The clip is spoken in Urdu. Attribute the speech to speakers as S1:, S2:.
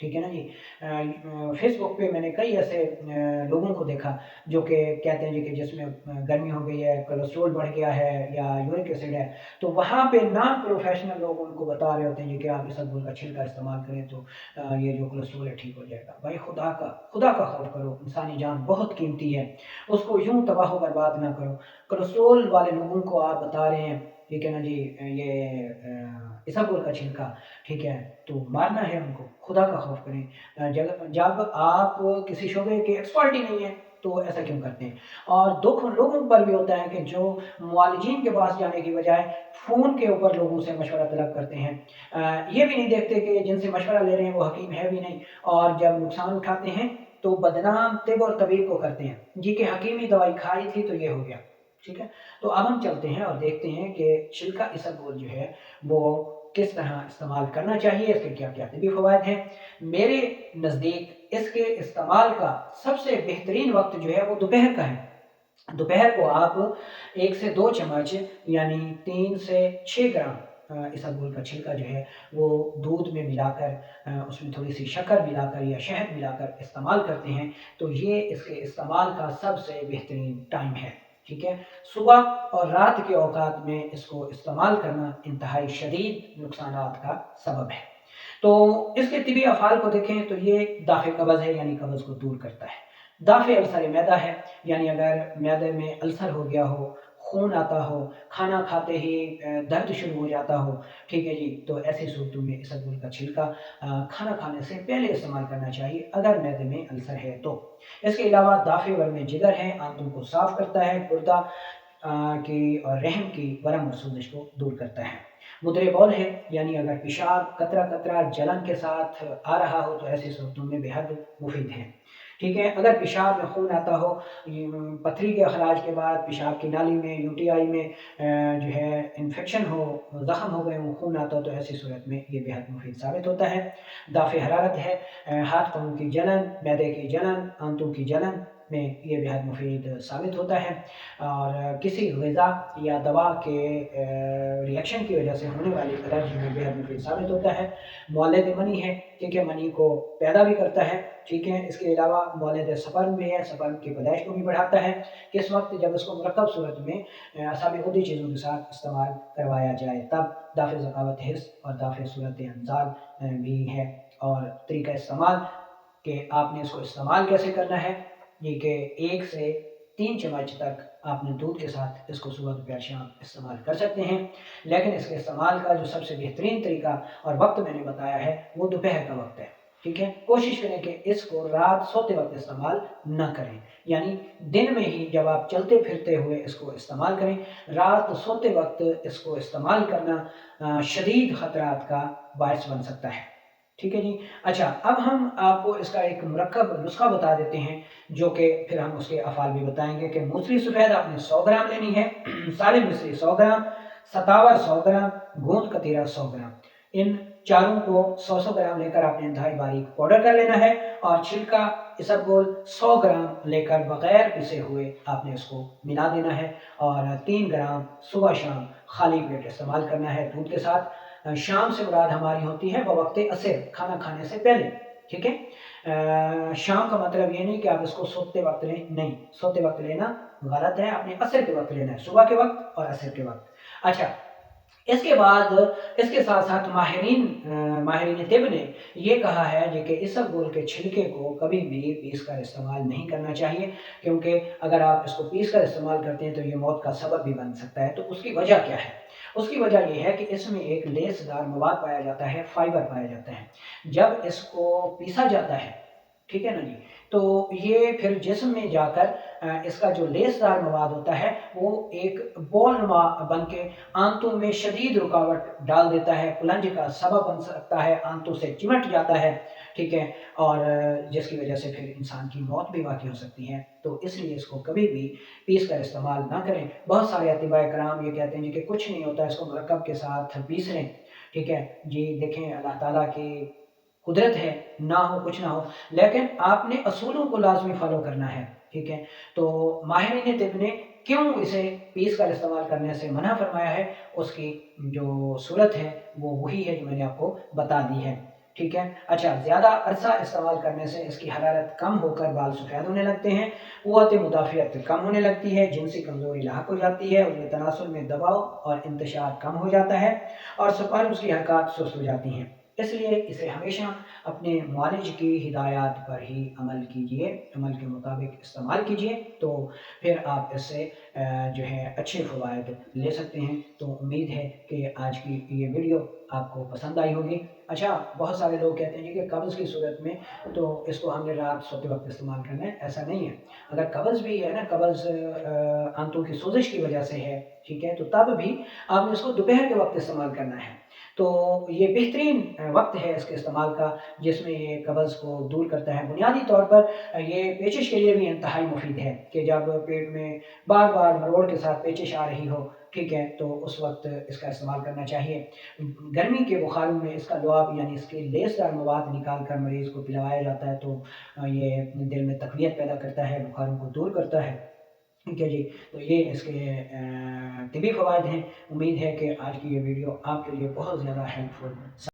S1: ٹھیک ہے نا جی. فیس بک پہ میں نے کئی ایسے لوگوں کو دیکھا جو کہ کہتے ہیں جی کہ جس میں گرمی ہو گئی ہے، کولیسٹرول بڑھ گیا ہے یا یورک ایسڈ ہے، تو وہاں پہ نان پروفیشنل لوگ ان کو بتا رہے ہوتے ہیں جی کہ آپ اسبگول کا چھلکا استعمال کریں تو یہ جو کولیسٹرول ہے ٹھیک ہو جائے گا. بھائی خدا کا خوف کرو، انسانی جان بہت قیمتی ہے، اس کو یوں تباہ و برباد نہ کرو. کولیسٹرول والے لوگوں کو آپ بتا رہے ہیں ٹھیک ہے نا جی یہ اسبگول کا چھلکا ٹھیک ہے، تو مارنا ہے ان کو. خدا کا خوف کریں. جب آپ کسی شعبے کے ایکسپرٹ ہی نہیں ہیں تو ایسا کیوں کرتے ہیں؟ اور دکھ لوگوں پر بھی ہوتا ہے کہ جو معالجین کے پاس جانے کی بجائے فون کے اوپر لوگوں سے مشورہ طلب کرتے ہیں. یہ بھی نہیں دیکھتے کہ جن سے مشورہ لے رہے ہیں وہ حکیم ہے بھی نہیں، اور جب نقصان اٹھاتے ہیں تو بدنام طب اور طبیب کو کرتے ہیں جی کہ حکیمی دوائی کھائی تھی تو یہ ہو گیا. ٹھیک ہے، تو اب ہم چلتے ہیں اور دیکھتے ہیں کہ چھلکا اسبگول جو ہے وہ کس طرح استعمال کرنا چاہیے، اس کے کیا کیا طبی فوائد ہیں. میرے نزدیک اس کے استعمال کا سب سے بہترین وقت جو ہے وہ دوپہر کا ہے. دوپہر کو آپ 1 سے 2 چمچ یعنی 3 سے 6 گرام اسبگول کا چھلکا جو ہے وہ دودھ میں ملا کر اس میں تھوڑی سی شکر ملا کر یا شہد ملا کر استعمال کرتے ہیں تو یہ اس کے استعمال کا سب سے بہترین ٹائم ہے. ٹھیک ہے، صبح اور رات کے اوقات میں اس کو استعمال کرنا انتہائی شدید نقصانات کا سبب ہے. تو اس کے طبی افعال کو دیکھیں تو یہ دافع قبض ہے یعنی قبض کو دور کرتا ہے. دافع السر معدہ ہے یعنی اگر معدے میں السر ہو گیا ہو، خون آتا ہو، کھانا کھاتے ہی درد شروع ہو جاتا ہو ٹھیک ہے جی، تو ایسی صورتوں میں اسبگول کا چھلکا کھانا کھانے سے پہلے استعمال کرنا چاہیے اگر معدے میں السر ہے تو. اس کے علاوہ دافع ورم جگر ہے، آنتوں کو صاف کرتا ہے، گردہ کی اور رحم کی ورم اور سوزش کو دور کرتا ہے. مدرے بول ہے یعنی اگر پیشاب قطرہ قطرہ جلن کے ساتھ آ رہا ہو تو ایسی صورتوں میں بے حد مفید ہے. ٹھیک ہے، اگر پیشاب میں خون آتا ہو، پتھری کے اخراج کے بعد پیشاب کی نالی میں یو ٹی آئی میں جو ہے انفیکشن ہو، زخم ہو گئے ہوں، خون آتا ہو تو ایسی صورت میں یہ بے حد مفید ثابت ہوتا ہے. دافع حرارت ہے، ہاتھ پاؤں کی جلن، معدے کی جلن، آنتوں کی جلن میں یہ بے حد مفید ثابت ہوتا ہے. اور کسی غذا یا دوا کے ریئیکشن کی وجہ سے ہونے والی الرجی میں بے حد مفید ثابت ہوتا ہے. مولد منی ہے، ٹھیک ہے، منی کو پیدا بھی کرتا ہے. ٹھیک ہے، اس کے علاوہ مولد سپرم بھی ہے، سپرم کی پیدائش کو بھی بڑھاتا ہے. کس وقت؟ جب اس کو مرکب صورت میں اعصابی خودی چیزوں کے ساتھ استعمال کروایا جائے تب. دافع ذکاوت حس اور دافع صورت انزال بھی ہے. اور طریقہ استعمال کہ آپ نے اس کو استعمال کیسے کرنا ہے، یہ کہ 1 سے 3 چمچ تک آپ نے دودھ کے ساتھ اس کو صبح دوپہر شام استعمال کر سکتے ہیں. لیکن اس کے استعمال کا جو سب سے بہترین طریقہ اور وقت میں نے بتایا ہے وہ دوپہر کا وقت ہے. ٹھیک ہے، کوشش کریں کہ اس کو رات سوتے وقت استعمال نہ کریں، یعنی دن میں ہی جب آپ چلتے پھرتے ہوئے اس کو استعمال کریں. رات سوتے وقت اس کو استعمال کرنا شدید خطرات کا باعث بن سکتا ہے. ٹھیک ہے جی. اچھا، اب ہم آپ کو اس کا ایک مرکب نسخہ بتا دیتے ہیں جو کہ پھر ہم اس کے افعال بھی بتائیں گے. کہ موسری سفید آپ نے 100 گرام لینی ہے، سالم مصری 100 گرام، ستاور 100 گرام، گوند کتیرا 100 گرام. ان چاروں کو 100 گرام لے کر آپ نے انتہائی باریک پاؤڈر کر لینا ہے. اور چھلکا اسبگول 100 گرام لے کر بغیر پسے ہوئے آپ نے اس کو ملا دینا ہے. اور 3 گرام صبح شام خالی پیٹ استعمال کرنا ہے دودھ کے ساتھ. شام سے مراد ہماری ہوتی ہے بوقت عصر، کھانا کھانے سے پہلے. ٹھیک ہے، شام کا مطلب یہ نہیں کہ آپ اس کو سوتے وقت لیں، نہیں، سوتے وقت لینا غلط ہے، آپ نے عصر کے وقت لینا ہے، صبح کے وقت اور عصر کے وقت. اچھا، اس کے بعد اس کے ساتھ ساتھ ماہرین طب نے یہ کہا ہے کہ اسبگول کے چھلکے کو کبھی بھی پیس کر استعمال نہیں کرنا چاہیے، کیونکہ اگر آپ اس کو پیس کر استعمال کرتے ہیں تو یہ موت کا سبب بھی بن سکتا ہے. تو اس کی وجہ کیا ہے؟ اس کی وجہ یہ ہے کہ اس میں ایک لیس دار مواد پایا جاتا ہے، فائبر پایا جاتا ہے. جب اس کو پیسا جاتا ہے، ٹھیک ہے نا جی، تو یہ پھر جسم میں جا کر اس کا جو لیس دار مواد ہوتا ہے وہ ایک بال نما بن کے آنتوں میں شدید رکاوٹ ڈال دیتا ہے، پلنج کا سبب بن سکتا ہے، آنتوں سے چمٹ جاتا ہے. ٹھیک ہے، اور جس کی وجہ سے پھر انسان کی موت بھی واقع ہو سکتی ہے. تو اس لیے اس کو کبھی بھی پیس کر استعمال نہ کریں. بہت سارے اطباء کرام یہ کہتے ہیں جی کہ کچھ نہیں ہوتا، اس کو مرکب کے ساتھ پیس لیں. ٹھیک ہے جی، دیکھیں اللہ تعالیٰ کی قدرت ہے، نہ ہو کچھ نہ ہو، لیکن آپ نے اصولوں کو لازمی فالو کرنا ہے. ٹھیک ہے، تو ماہرین طب نے کیوں اسے پیس کر استعمال کرنے سے منع فرمایا ہے، اس کی جو صورت ہے وہ وہی ہے جو میں نے آپ کو بتا دی ہے. ٹھیک ہے. اچھا، زیادہ عرصہ استعمال کرنے سے اس کی حرارت کم ہو کر بال سفید ہونے لگتے ہیں، قوت مدافعت کم ہونے لگتی ہے، جنسی کمزوری لاحق ہو جاتی ہے، عضو تناسل میں دباؤ اور انتشار کم ہو جاتا ہے اور سپرمز کی حرکات سست ہو جاتی ہیں. اس لیے اسے ہمیشہ اپنے معالج کی ہدایات پر ہی عمل کیجیے، عمل کے مطابق استعمال کیجیے، تو پھر آپ اس سے جو ہے اچھے فوائد لے سکتے ہیں. تو امید ہے کہ آج کی یہ ویڈیو آپ کو پسند آئی ہوگی. اچھا، بہت سارے لوگ کہتے ہیں کہ قبض کی صورت میں تو اس کو ہم نے رات سوتے وقت استعمال کرنا ہے. ایسا نہیں ہے. اگر قبض بھی ہے نا، قبض آنتوں کی سوزش کی وجہ سے ہے، ٹھیک ہے، تو تب بھی آپ نے اس کو دوپہر کے وقت استعمال کرنا ہے. تو یہ بہترین وقت ہے اس کے استعمال کا، جس میں یہ قبض کو دور کرتا ہے. بنیادی طور پر یہ پیچش کے لیے بھی انتہائی مفید ہے کہ جب پیٹ میں بار بار مروڑ کے ساتھ پیچش آ رہی ہو، ٹھیک ہے، تو اس وقت اس کا استعمال کرنا چاہیے. گرمی کے بخاروں میں اس کا لعاب یعنی اس کے لیسدار مواد نکال کر مریض کو پلایا جاتا ہے، تو یہ دل میں تقویت پیدا کرتا ہے، بخاروں کو دور کرتا ہے. ٹھیک ہے جی. تو یہ اس کے طبی فوائد ہیں. امید ہے کہ آج کی یہ ویڈیو آپ کے لیے بہت زیادہ ہیلپ فل